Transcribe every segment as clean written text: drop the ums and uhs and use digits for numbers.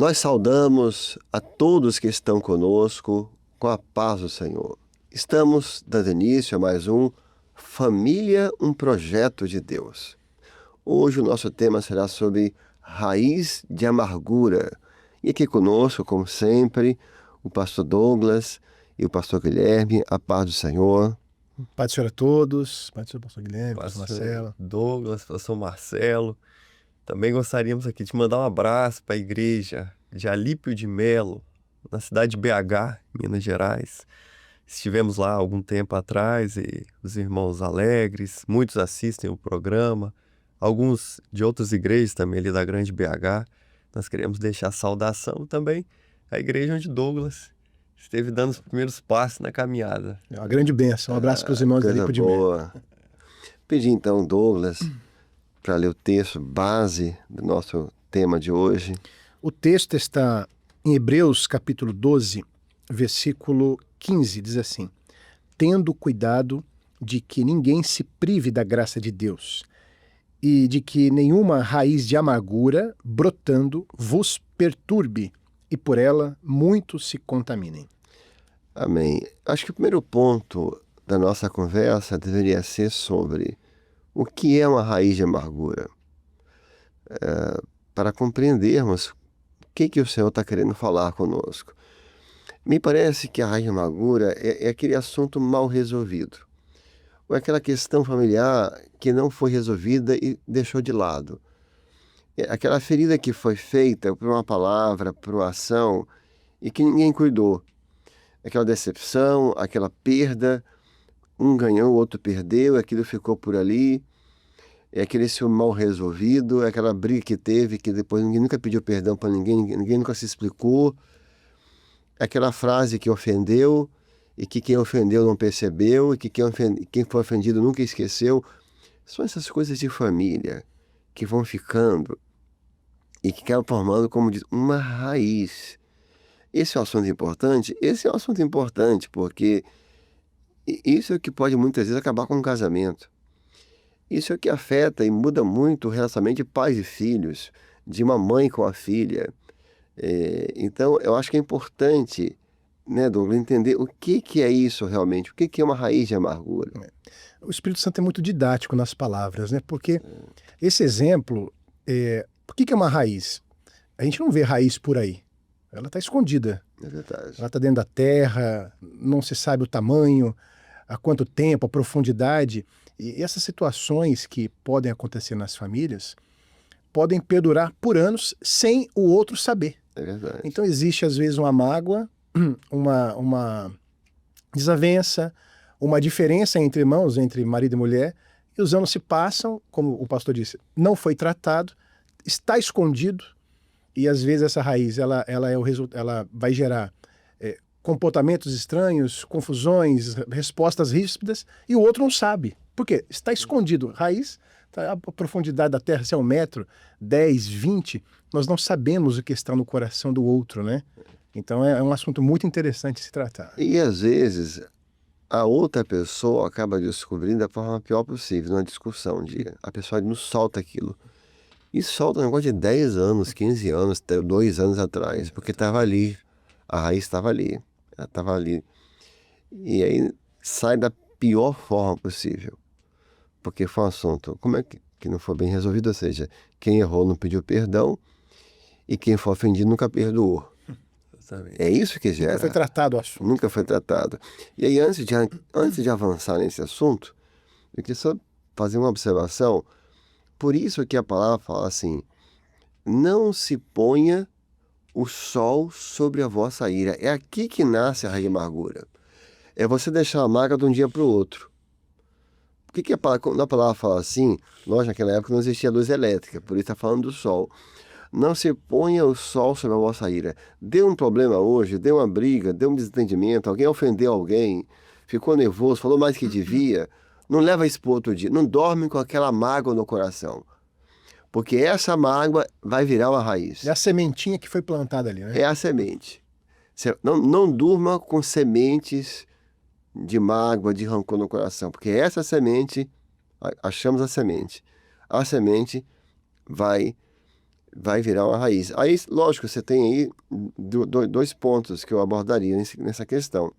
Nós saudamos a todos que estão conosco com a paz do Senhor. Estamos dando início a mais um Família, um projeto de Deus. Hoje o nosso tema será sobre raiz de amargura. E aqui conosco, como sempre, o pastor Douglas e o pastor Guilherme, a paz do Senhor. Paz do Senhor a todos, paz do Senhor, pastor Guilherme, pastor Pastor Marcelo. Douglas, pastor Marcelo. Também gostaríamos aqui de mandar um abraço para a igreja de Alípio de Melo, na cidade de BH, Minas Gerais. Estivemos lá há algum tempo atrás e os irmãos alegres, muitos assistem o programa, alguns de outras igrejas também ali da grande BH. Nós queremos deixar saudação também à igreja onde Douglas esteve dando os primeiros passos na caminhada. É uma grande bênção. Um abraço para os irmãos da Coisa Alípio de Melo. boa. Pedi então, Douglas, para ler o texto base do nosso tema de hoje. O texto está em Hebreus capítulo 12, versículo 15, diz assim: tendo cuidado de que ninguém se prive da graça de Deus e de que nenhuma raiz de amargura brotando vos perturbe e por ela muitos se contaminem. Amém. Acho que o primeiro ponto da nossa conversa deveria ser sobre o que é uma raiz de amargura. Para compreendermos o que o Senhor está querendo falar conosco. Me parece que a raiz de amargura é aquele assunto mal resolvido. Ou é aquela questão familiar que não foi resolvida e deixou de lado. É aquela ferida que foi feita por uma palavra, por uma ação, e que ninguém cuidou. Aquela decepção, aquela perda, um ganhou, o outro perdeu, aquilo ficou por ali. É aquele seu mal resolvido, é aquela briga que teve, que depois ninguém nunca pediu perdão para ninguém, ninguém nunca se explicou. É aquela frase que ofendeu, e que quem ofendeu não percebeu, e que quem foi ofendido nunca esqueceu. São essas coisas de família que vão ficando e que acabam formando, como diz, uma raiz. Esse é um assunto importante? Esse é um assunto importante, porque isso é o que pode muitas vezes acabar com um casamento. Isso é o que afeta e muda muito o relacionamento de pais e filhos, de uma mãe com a filha. Então, eu acho que é importante, né, Douglas, entender o que é isso realmente, o que é uma raiz de amargura. O Espírito Santo é muito didático nas palavras, né? Porque esse exemplo, por que é uma raiz? A gente não vê raiz por aí. Ela está escondida. É verdade. Ela está dentro da terra, não se sabe o tamanho, há quanto tempo, a profundidade. E essas situações que podem acontecer nas famílias podem perdurar por anos sem o outro saber. É verdade. Então existe às vezes uma mágoa, uma desavença, uma diferença entre irmãos, entre marido e mulher, e os anos se passam, como o pastor disse, não foi tratado, está escondido, e às vezes essa raiz ela vai gerar comportamentos estranhos, confusões, respostas ríspidas, e o outro não sabe. Por quê? Está escondido. Raiz, a profundidade da terra, se é 1 metro, 10, 20, nós não sabemos o que está no coração do outro, né? Então é um assunto muito interessante de se tratar. E às vezes a outra pessoa acaba descobrindo da forma pior possível, numa discussão. A pessoa não solta aquilo. E solta um negócio de 10 anos, 15 anos, 2 anos atrás, porque estava ali. A raiz estava ali. Ela estava ali. E aí sai da pior forma possível. Porque foi um assunto, como é que não foi bem resolvido? Ou seja, quem errou não pediu perdão e quem foi ofendido nunca perdoou. Exatamente. É isso que gera. Nunca foi tratado o assunto. Nunca foi tratado. E aí, antes de avançar nesse assunto, eu queria só fazer uma observação. Por isso que a palavra fala assim: não se ponha o sol sobre a vossa ira. É aqui que nasce a raiz de amargura. É você deixar a mágoa de um dia para o outro. Por que quando a palavra fala assim, nós naquela época não existia luz elétrica, por isso está falando do sol. Não se ponha o sol sobre a vossa ira. Deu um problema hoje, deu uma briga, deu um desentendimento, alguém ofendeu alguém, ficou nervoso, falou mais que devia, não leva isso para outro dia. Não dorme com aquela mágoa no coração. Porque essa mágoa vai virar uma raiz. É a sementinha que foi plantada ali, né? É a semente. Não durma com sementes de mágoa, de rancor no coração, porque essa semente, achamos a semente vai vai virar uma raiz. Aí, lógico, você tem aí dois pontos que eu abordaria nessa questão.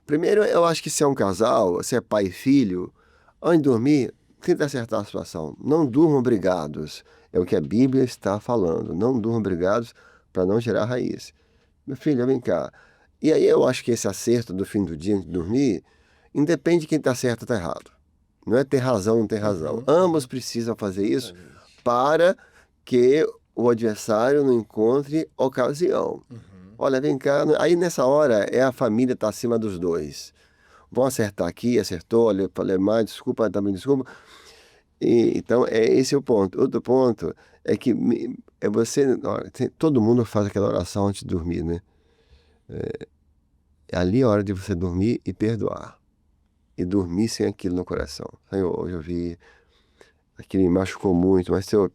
Primeiro, eu acho que se é um casal, se é pai e filho, antes de dormir, tenta acertar a situação. Não durmam brigados. É o que a Bíblia está falando. Não durmam brigados para não gerar raiz. Meu filho, vem cá. E aí eu acho que esse acerto do fim do dia antes de dormir, independe de quem está certo ou está errado. Não é ter razão ou não ter razão. Ambos precisam fazer isso para que o adversário não encontre ocasião. Olha, vem cá. Aí nessa hora a família está acima dos dois. Vão acertar aqui, acertou, olha, falei mais, desculpa, também desculpa. Então, esse é o ponto. Outro ponto é que olha, todo mundo faz aquela oração antes de dormir, né? Ali é a hora de você dormir e perdoar. E dormir sem aquilo no coração. Senhor, hoje eu vi, aquilo me machucou muito, mas Senhor,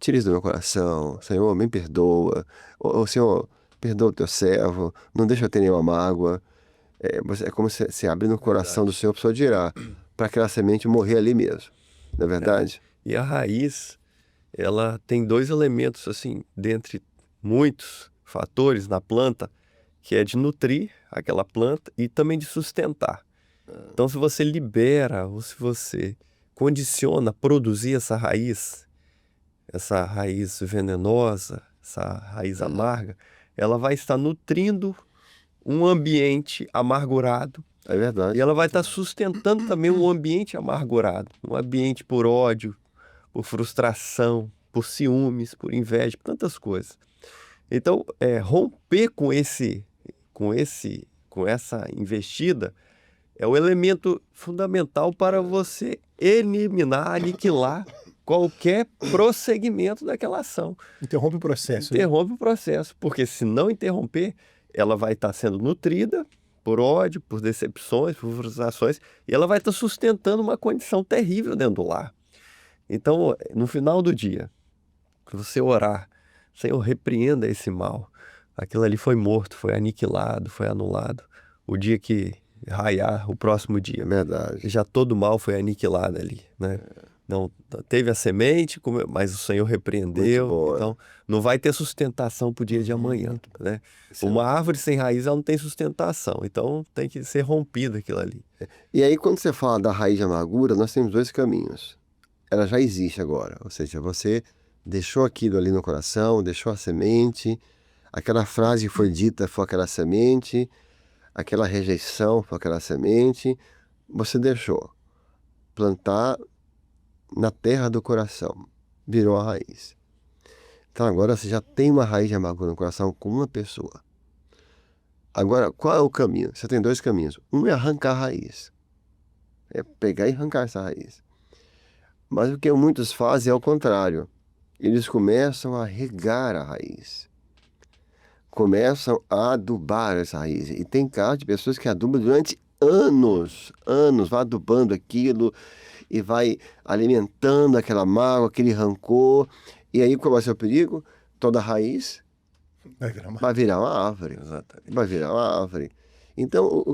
tira isso do meu coração. Senhor, me perdoa. Senhor, perdoa o teu servo, não deixa eu ter nenhuma mágoa. É como se abre no coração do Senhor para o Senhor girar, para aquela semente morrer ali mesmo. Não é verdade? E a raiz, ela tem dois elementos, assim, dentre muitos fatores na planta, que é de nutrir aquela planta e também de sustentar. Então, se você libera ou se você condiciona produzir essa raiz venenosa, essa raiz amarga, ela vai estar nutrindo um ambiente amargurado. É verdade. E ela vai estar sustentando também um ambiente amargurado, um ambiente por ódio, por frustração, por ciúmes, por inveja, por tantas coisas. Então, romper com essa investida é o elemento fundamental para você eliminar, aniquilar qualquer prosseguimento daquela ação. Interrompe o processo. Né? Interrompe o processo, porque se não interromper, ela vai estar sendo nutrida por ódio, por decepções, por frustrações, e ela vai estar sustentando uma condição terrível dentro do lar. Então, no final do dia, você orar, Senhor, repreenda esse mal. Aquilo ali foi morto, foi aniquilado, foi anulado. O dia que raiar, o próximo dia. É verdade. Já todo mal foi aniquilado ali, né? Não teve a semente, mas o Senhor repreendeu. Então, não vai ter sustentação para o dia de amanhã, né? Uma árvore sem raiz, ela não tem sustentação. Então, tem que ser rompida aquilo ali. E aí, quando você fala da raiz de amargura, nós temos dois caminhos. Ela já existe agora. Ou seja, você deixou aquilo ali no coração, deixou a semente, aquela frase que foi dita foi aquela semente, aquela rejeição foi aquela semente, você deixou plantar na terra do coração, virou a raiz. Então agora você já tem uma raiz de amargura no coração com uma pessoa. Agora, qual é o caminho? Você tem dois caminhos. Um é arrancar a raiz. É pegar e arrancar essa raiz. Mas o que muitos fazem é o contrário. Eles começam a regar a raiz. Começam a adubar essa raiz. E tem casos de pessoas que adubam durante anos, vai adubando aquilo e vai alimentando aquela mágoa, aquele rancor. E aí qual vai ser o perigo? Toda raiz vai virar uma árvore. Exatamente. Vai virar uma árvore. Então,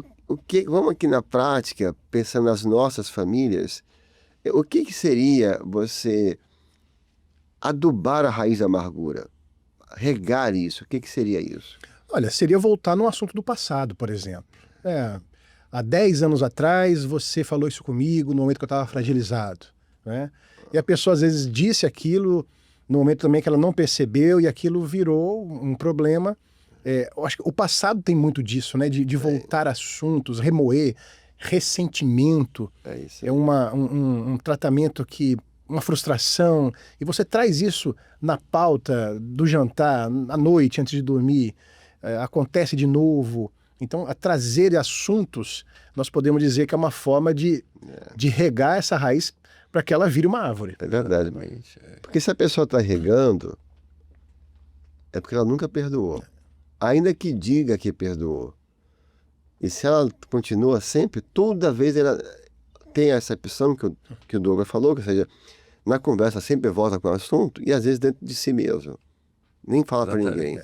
vamos aqui na prática, pensando nas nossas famílias, o que seria você adubar a raiz da amargura? Regar isso, o que seria isso? Olha, seria voltar no assunto do passado, por exemplo. Há 10 anos atrás você falou isso comigo no momento que eu estava fragilizado, né? E a pessoa às vezes disse aquilo no momento também que ela não percebeu e aquilo virou um problema. Eu acho que o passado tem muito disso, né? De voltar a assuntos, remoer, ressentimento. Isso. É um tratamento que... uma frustração, e você traz isso na pauta do jantar, à noite, antes de dormir, acontece de novo. Então, a trazer assuntos, nós podemos dizer que é uma forma de regar essa raiz para que ela vire uma árvore. É verdade. Porque se a pessoa está regando, é porque ela nunca perdoou. Ainda que diga que perdoou. E se ela continua sempre, toda vez ela tem essa opção que o Douglas falou, ou seja, na conversa sempre volta com o assunto e às vezes dentro de si mesmo. Nem fala para ninguém.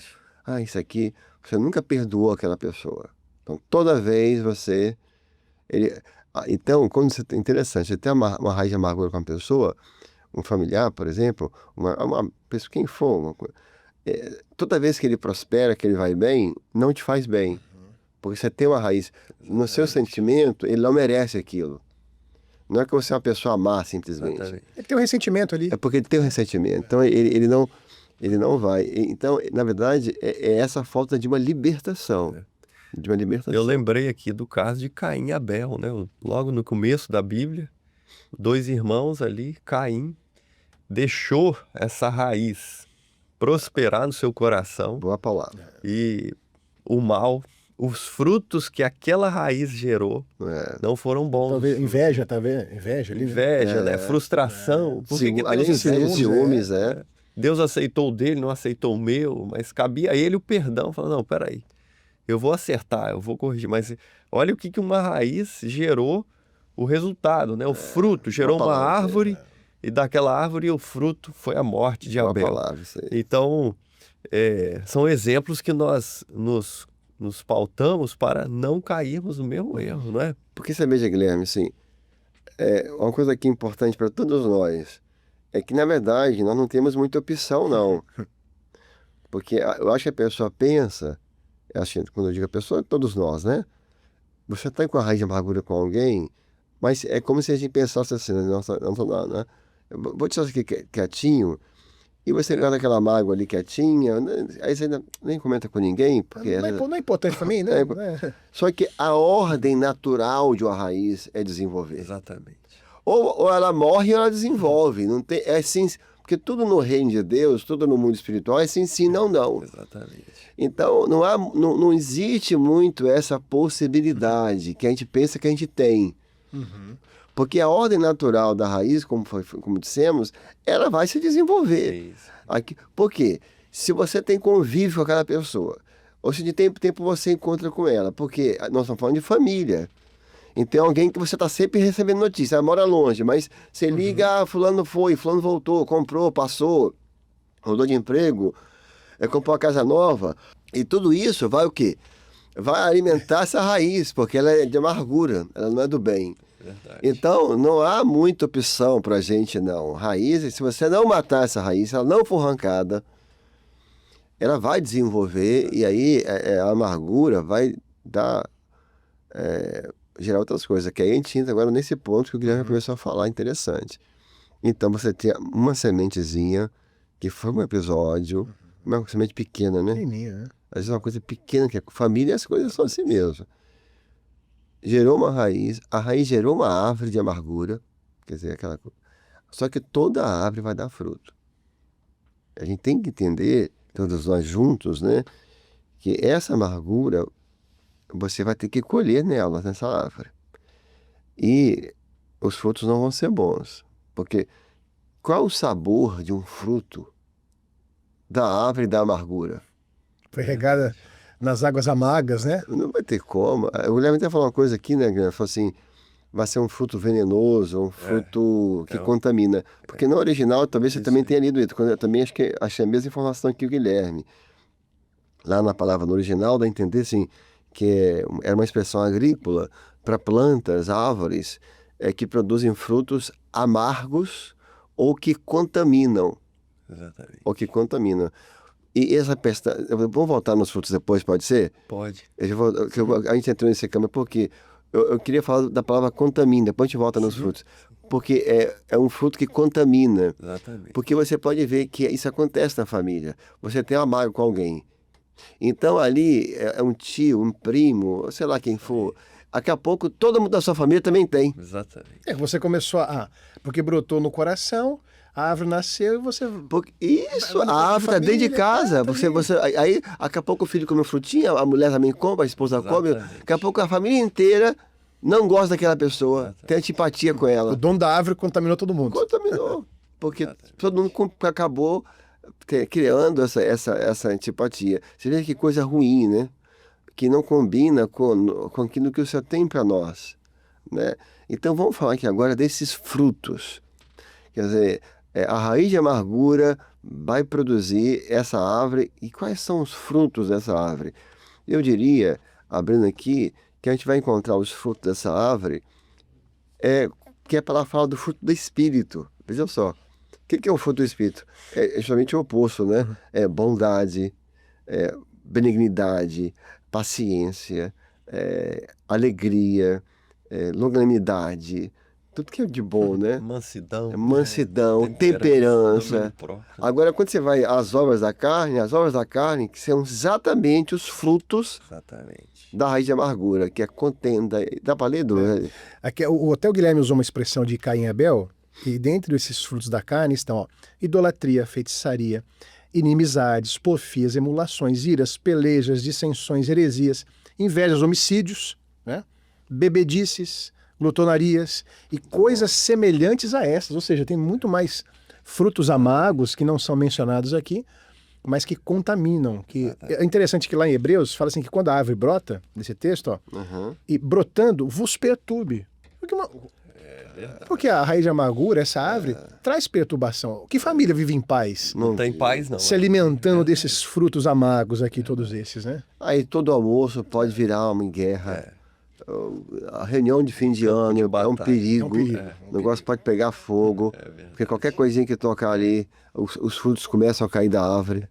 Isso aqui, você nunca perdoou aquela pessoa. Então, toda vez então, quando você interessante, você tem uma raiz de amargura com uma pessoa, um familiar, por exemplo, uma pessoa, quem for, toda vez que ele prospera, que ele vai bem, não te faz bem. Porque você tem uma raiz. No seu sentimento, ele não merece aquilo. Não é que você é uma pessoa má, simplesmente. Exatamente. Ele tem um ressentimento ali. É porque ele tem um ressentimento. Então, ele não vai. Então, na verdade, é essa falta de uma libertação. De uma libertação. Eu lembrei aqui do caso de Caim e Abel, né? Logo no começo da Bíblia, 2 irmãos ali, Caim deixou essa raiz prosperar no seu coração Boa palavra. e o mal, os frutos que aquela raiz gerou não foram bons. Talvez inveja, talvez. Inveja ali. Né? Inveja, né? Frustração. Por que Além de Deus aceitou? ciúmes, Deus aceitou o dele, não aceitou o meu, mas cabia a ele o perdão. Falou, não, peraí, eu vou acertar, eu vou corrigir. Mas olha o que uma raiz gerou o resultado, né? O fruto gerou uma árvore e daquela árvore o fruto foi a morte de Abel. Palavra, isso aí. Então, são exemplos que nós nos pautamos para não cairmos no mesmo erro, não é? Porque você veja, Guilherme, assim, uma coisa aqui importante para todos nós é que, na verdade, nós não temos muita opção, não. Porque eu acho que a pessoa pensa, assim, quando eu digo a pessoa, todos nós, né? Você está com a raiz de amargura com alguém, mas é como se a gente pensasse assim, nossa, não, né? Eu vou te deixar aqui quietinho, e você guarda aquela mágoa ali quietinha, aí você nem comenta com ninguém, porque... Não é importante para mim, né? Só que a ordem natural de uma raiz é desenvolver. Exatamente. Ou ela morre ou ela desenvolve. Não tem, sim, porque tudo no reino de Deus, tudo no mundo espiritual é sim, não. Exatamente. Então não existe muito essa possibilidade que a gente pensa que a gente tem. Porque a ordem natural da raiz, como dissemos, ela vai se desenvolver. Por quê? Se você tem convívio com aquela pessoa, ou se de tempo em tempo você encontra com ela, porque nós estamos falando de família. Então, alguém que você está sempre recebendo notícia, ela mora longe, mas você liga, fulano foi, fulano voltou, comprou, passou, mudou de emprego, comprou uma casa nova, e tudo isso vai o quê? Vai alimentar essa raiz, porque ela é de amargura, ela não é do bem. Verdade. Então, não há muita opção para a gente, não. Raiz, se você não matar essa raiz, se ela não for arrancada, ela vai desenvolver, e aí a amargura vai gerar outras coisas, que aí a gente entra agora nesse ponto que o Guilherme começou a falar, interessante. Então, você tem uma sementezinha, que foi um episódio, uma semente pequena, né? Pequenininha, né? Às vezes é uma coisa pequena, que é família, e as coisas são assim mesmo. Gerou uma raiz, a raiz gerou uma árvore de amargura, quer dizer, aquela coisa. Só que toda a árvore vai dar fruto. A gente tem que entender, todos nós juntos, né, que essa amargura você vai ter que colher nessa árvore. E os frutos não vão ser bons. Porque qual o sabor de um fruto da árvore da amargura? Foi regada nas águas amargas, né? Não vai ter como. O Guilherme até falou uma coisa aqui, né, Guilherme? Falou assim, vai ser um fruto venenoso, um fruto que contamina. Porque no original, talvez você também tenha lido isso. Eu também achei a mesma informação que o Guilherme. Lá na palavra no original, dá a entender assim, que era uma expressão agrícola para plantas, árvores, que produzem frutos amargos ou que contaminam. Exatamente. Ou que contaminam. E essa pesta... Vamos voltar nos frutos depois, pode ser? Pode. A gente entrou nesse câmera porque eu queria falar da palavra contamina, depois a gente volta nos frutos. Porque é um fruto que contamina. Exatamente. Porque você pode ver que isso acontece na família. Você tem uma mágoa com alguém. Então ali é um tio, um primo, sei lá quem for. Daqui a pouco todo mundo da sua família também tem. Exatamente. Você começou porque brotou no coração, a árvore nasceu e você... Isso, a árvore está dentro de casa. Aí, daqui a pouco o filho come frutinha, a mulher também come, a esposa come. Daqui a pouco a família inteira não gosta daquela pessoa, tem antipatia com ela. O dono da árvore contaminou todo mundo. Contaminou, porque todo mundo acabou criando essa antipatia. Você vê que coisa ruim, né? Que não combina com aquilo que o Senhor tem para nós, né? Então vamos falar aqui agora desses frutos. Quer dizer, a raiz de amargura vai produzir essa árvore. E quais são os frutos dessa árvore? Eu diria, abrindo aqui, que a gente vai encontrar os frutos dessa árvore, que é para falar do fruto do Espírito. Veja só, que é o fruto do Espírito? É justamente o oposto, né? É bondade, benignidade, paciência, alegria, longanimidade, tudo que é de bom, né? Mansidão, Mansidão, temperança, temperança. domínio próprio. Agora, quando você vai às obras da carne, as obras da carne que são exatamente os frutos Exatamente. da raiz de amargura, que é contenda. Dá para ler, Du? Aqui, até o Guilherme usou uma expressão de Caim e Abel, e dentro desses frutos da carne estão idolatria, feitiçaria, inimizades, porfias, emulações, iras, pelejas, dissensões, heresias, invejas, homicídios, né? Bebedices, glutonarias e coisas semelhantes a essas. Ou seja, tem muito mais frutos amargos que não são mencionados aqui, mas que contaminam. É interessante que lá em Hebreus fala assim que quando a árvore brota, nesse texto, e brotando, vos perturbe. Porque a raiz de amargura, essa árvore, traz perturbação. Que família vive em paz? Não tem paz, não. Se alimentando desses frutos amargos aqui, todos esses, né? Aí todo almoço pode virar uma guerra. A reunião de fim de ano é um perigo. O negócio pode pegar fogo. Porque qualquer coisinha que tocar ali, os frutos começam a cair da árvore.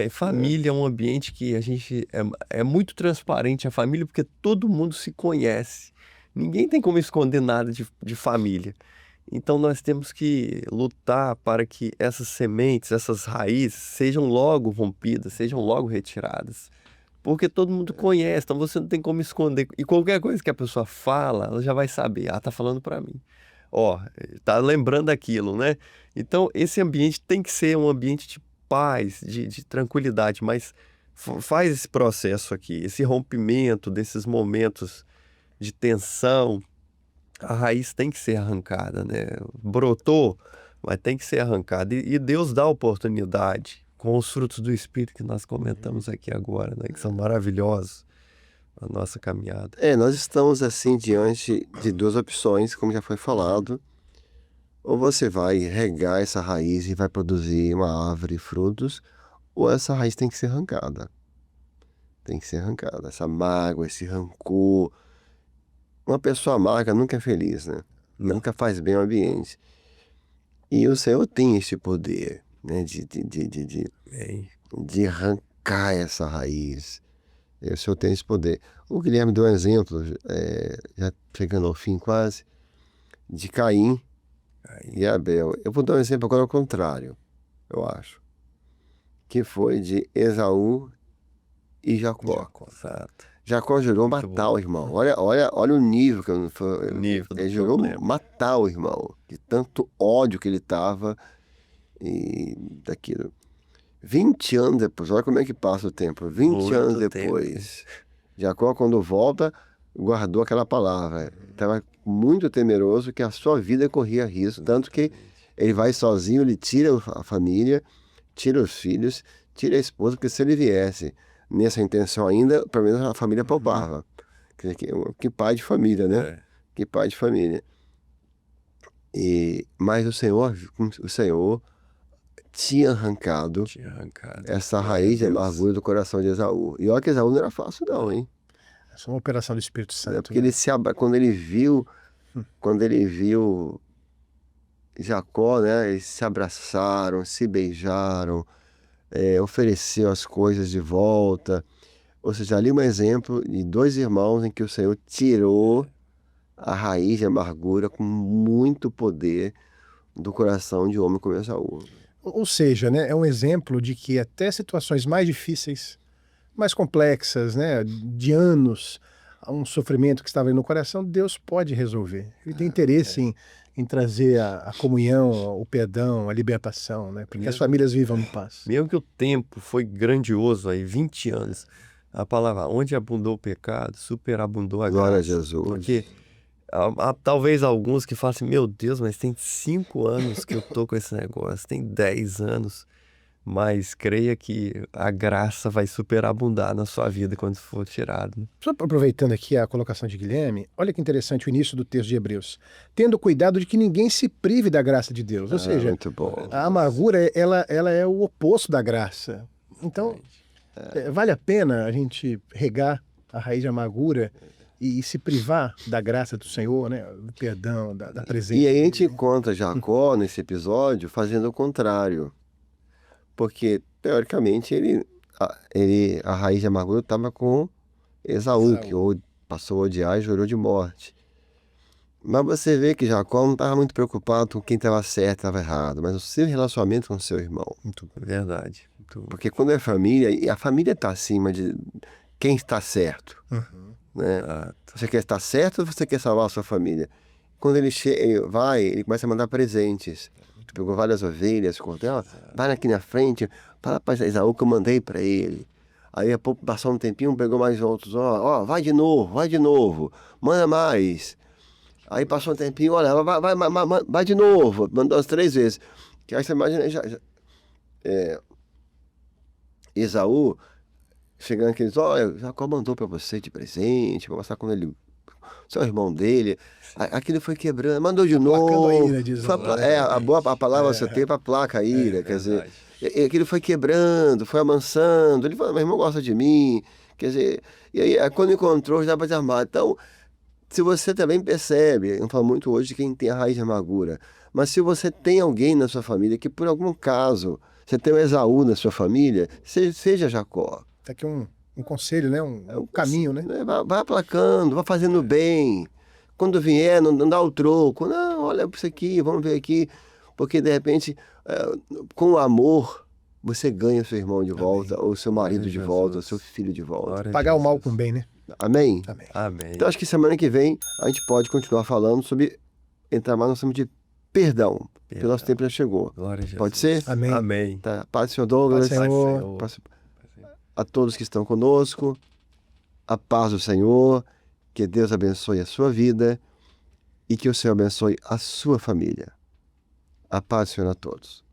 Família é um ambiente que a gente é muito transparente, a família, porque todo mundo se conhece. Ninguém tem como esconder nada de família. Então nós temos que lutar para que essas sementes, essas raízes sejam logo rompidas, sejam logo retiradas. Porque todo mundo conhece, então você não tem como esconder. E qualquer coisa que a pessoa fala, ela já vai saber. Ah, tá falando para mim. Ó, tá lembrando aquilo, né? Então esse ambiente tem que ser um ambiente de paz, de tranquilidade, mas faz esse processo aqui, esse rompimento desses momentos de tensão, a raiz tem que ser arrancada, né? Brotou, mas tem que ser arrancada. E Deus dá oportunidade com os frutos do Espírito que nós comentamos aqui agora, né? Que são maravilhosos na nossa caminhada. Nós estamos assim diante de duas opções, como já foi falado. Ou você vai regar essa raiz e vai produzir uma árvore e frutos, ou essa raiz tem que ser arrancada. Tem que ser arrancada. Essa mágoa, esse rancor. Uma pessoa amarga nunca é feliz, né? Nunca faz bem ao ambiente. E o Senhor tem esse poder, né? De arrancar essa raiz. O Senhor tem esse poder. O Guilherme deu um exemplo, já chegando ao fim quase, de Caim e Abel. Eu vou dar um exemplo agora ao contrário, eu acho. Que foi de Esaú e Jacó. Jacó jurou matar o irmão. Olha o nível que ele jurou matar o irmão. De tanto ódio que ele estava e daquilo. 20 anos depois, olha como é que passa o tempo. 20 anos depois, Jacó, quando volta, guardou aquela palavra. Estava muito temeroso que a sua vida corria risco. Tanto que ele vai sozinho, ele tira a família, tira os filhos, tira a esposa, porque se ele viesse nessa intenção ainda, pelo menos a família poupava. Quer dizer, que pai de família, né? Que pai de família. Mas o Senhor tinha arrancado essa raiz de amargura do coração de Esaú. E olha que Esaú não era fácil não, hein? Essa é uma operação do Espírito Santo. Porque quando ele viu Jacó, né? Eles se abraçaram, se beijaram, ofereceu as coisas de volta. Ou seja, ali um exemplo de dois irmãos em que o Senhor tirou a raiz de amargura com muito poder do coração de um homem como Esaú. Ou seja, né, é um exemplo de que até situações mais difíceis, mais complexas, né, de anos, um sofrimento que estava ali no coração, Deus pode resolver. Ele tem interesse em trazer a comunhão, o perdão, a libertação, né, para que as famílias vivam em paz. Mesmo que o tempo foi grandioso, aí 20 anos, a palavra, onde abundou o pecado, superabundou a graça. Glória a Jesus. Porque talvez alguns que falam assim, meu Deus, mas tem 5 anos que eu tô com esse negócio, tem 10 anos, mas creia que a graça vai superabundar na sua vida quando for tirado. Só aproveitando aqui a colocação de Guilherme, olha que interessante o início do texto de Hebreus. Tendo cuidado de que ninguém se prive da graça de Deus. Ou seja, muito bom. A amargura, ela é o oposto da graça. Então, vale a pena a gente regar a raiz de amargura e se privar da graça do Senhor, né? Do perdão, da presença. E aí a gente encontra Jacó nesse episódio fazendo o contrário. Porque, teoricamente, a raiz de amargura estava com Esaú, que passou a odiar e jurou de morte. Mas você vê que Jacó não estava muito preocupado com quem estava certo e estava errado, mas o seu relacionamento com o seu irmão. Verdade. Porque quando é família, e a família está acima de quem está certo. Né? Você quer estar certo ou você quer salvar a sua família? Quando ele começa a mandar presentes. Tu pegou várias ovelhas, cordel, vai aqui na frente, fala para Esaú que eu mandei para ele. Aí a pouco passou um tempinho, pegou mais outros, vai de novo, manda mais. Aí passou um tempinho, olha, vai de novo, mandou as 3 vezes. Que aí você imagina, Esaú chegando aqueles, olha, Jacó mandou para você de presente, para mostrar quando ele, seu irmão dele, aquilo foi quebrando, mandou de novo. A ira de Esaú, a palavra você tem para placa a ira, quer dizer, aquilo foi quebrando, foi amansando, ele falou, meu irmão gosta de mim, quer dizer, e aí quando encontrou já para desarmar. Então, se você também percebe, eu falo muito hoje de quem tem a raiz de amargura, mas se você tem alguém na sua família que por algum caso, você tem um Esaú na sua família, seja Jacó. Tá aqui um conselho, né? Um caminho, né? Vai aplacando, vai fazendo bem. Quando vier, não dá o troco. Não, olha para isso aqui, vamos ver aqui. Porque, de repente, com o amor, você ganha seu irmão de volta, ou seu marido de volta, ou seu filho de volta. Pagar o mal com o bem, né? Amém? Amém. Então, acho que semana que vem a gente pode continuar falando sobre entrar mais no assunto de perdão. Porque o nosso tempo já chegou. Glória a Jesus. Pode ser? Amém. Amém. Tá. Paz do Senhor Douglas. Paz do Senhor. A todos que estão conosco, a paz do Senhor, que Deus abençoe a sua vida e que o Senhor abençoe a sua família. A paz do Senhor a todos.